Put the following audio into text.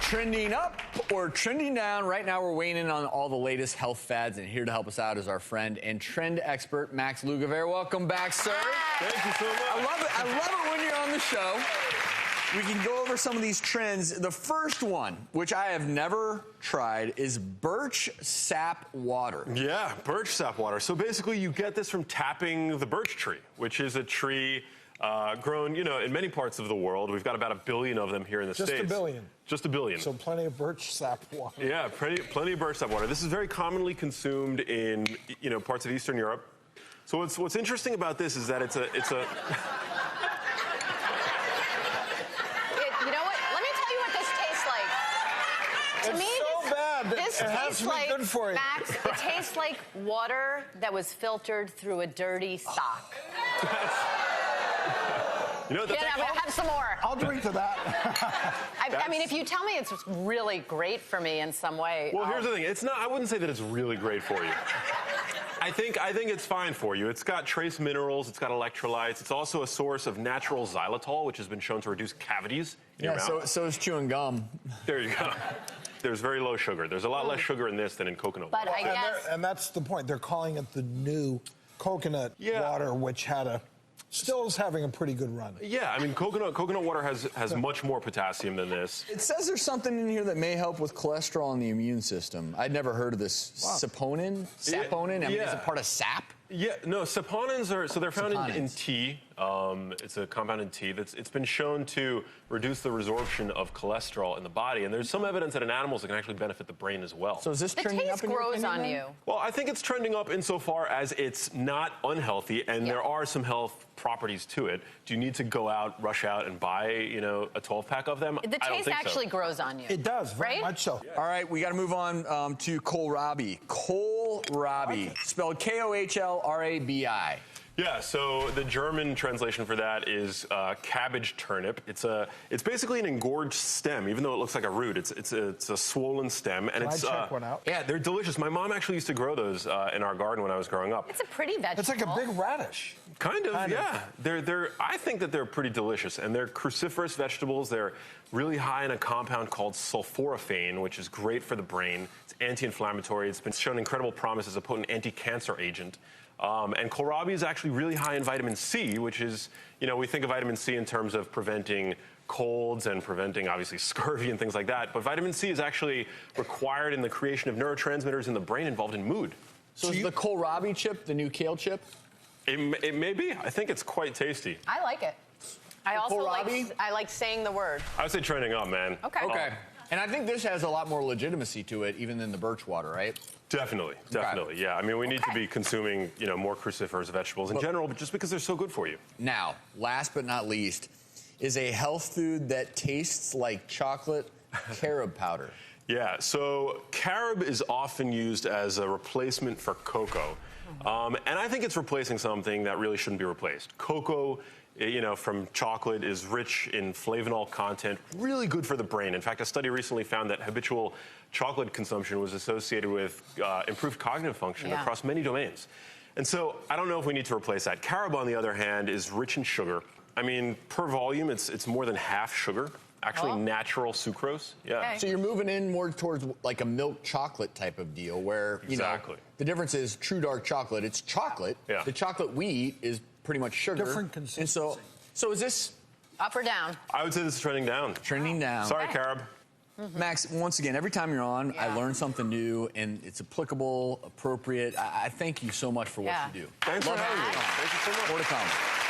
Trending up or trending down? Right now we're weighing in on all the latest health fads, and here to help us out is our friend and trend expert, Max Lugavere. Welcome back, sir. Thank you so much. I love it when you're on the show. We can go over some of these trends. The first one, which I have never tried, is Birch Sap Water. Yeah, Birch Sap Water. So basically you get this from tapping the birch tree, which is a tree grown, in many parts of the world. We've got about 1 billion of them here in the States. Just 1 billion? Just 1 billion. So plenty of birch sap water. Yeah, plenty of birch sap water. This is very commonly consumed in, parts of Eastern Europe. So what's interesting about this is that it's a To me, so bad that this it has tastes to be like, good for you. Max, it tastes like water that was filtered through a dirty sock. Have some more. I'll drink to that. I mean, if you tell me it's really great for me in some way. Well, here's the thing. It's not. I wouldn't say that it's really great for you. I think it's fine for you. It's got trace minerals. It's got electrolytes. It's also a source of natural xylitol, which has been shown to reduce cavities in your mouth. So is chewing gum. There you go. There's very low sugar. There's a lot less sugar in this than in coconut water. But I guess... And that's the point. They're calling it the new coconut water, which still is having a pretty good run. Yeah, I mean, coconut water has much more potassium than this. It says there's something in here that may help with cholesterol and the immune system. I'd never heard of this. Saponin? Saponin? I mean, is it part of sap? Yeah, no, saponins they're found in tea. It's a compound in tea it's been shown to reduce the resorption of cholesterol in the body, and there's some evidence that in animals it can actually benefit the brain as well. So is this trending up in your opinion, on you? Well, I think it's trending up insofar as it's not unhealthy, and there are some health properties to it. Do you need to go out, rush out, and buy, a 12-pack of them? The taste actually grows on you. It does, very much so. All right, we got to move on to Kohlrabi. Kohlrabi, spelled Kohlrabi. Yeah, so the German translation for that is cabbage turnip. It's basically an engorged stem, even though it looks like a root. It's a swollen stem, and Can I check one out? Yeah, they're delicious. My mom actually used to grow those in our garden when I was growing up. It's a pretty vegetable. It's like a big radish. Kind of, yeah. I think that they're pretty delicious, and they're cruciferous vegetables. They're really high in a compound called sulforaphane, which is great for the brain. It's anti-inflammatory. It's been shown incredible promise as a potent anti-cancer agent. And kohlrabi is actually really high in vitamin C, which is, we think of vitamin C in terms of preventing colds and preventing, obviously, scurvy and things like that. But vitamin C is actually required in the creation of neurotransmitters in the brain involved in mood. So is the kohlrabi chip the new kale chip? It may be. I think it's quite tasty. I like it. I also like saying the word. I would say trending up, man. Okay. And I think this has a lot more legitimacy to it, even than the birch water, right? Definitely. Yeah. I mean, we need to be consuming, more cruciferous vegetables in general, but just because they're so good for you. Now, last but not least, is a health food that tastes like chocolate, carob powder. Yeah, so carob is often used as a replacement for cocoa. And I think it's replacing something that really shouldn't be replaced. Cocoa, from chocolate is rich in flavanol content, really good for the brain. In fact, a study recently found that habitual chocolate consumption was associated with improved cognitive function across many domains. And so I don't know if we need to replace that. Carob, on the other hand, is rich in sugar. I mean, per volume, it's more than half sugar. Actually, natural sucrose. Yeah. Okay. So you're moving in more towards like a milk chocolate type of deal where, the difference is true dark chocolate. It's chocolate. Yeah. The chocolate we eat is pretty much sugar. Different consistency. And so is this... Up or down? I would say this is trending down. Trending down. Sorry, Carob. Max, once again, every time you're on, I learn something new, and it's applicable, appropriate. I thank you so much for what you do. Thanks for having me. Thank you so much. More to come.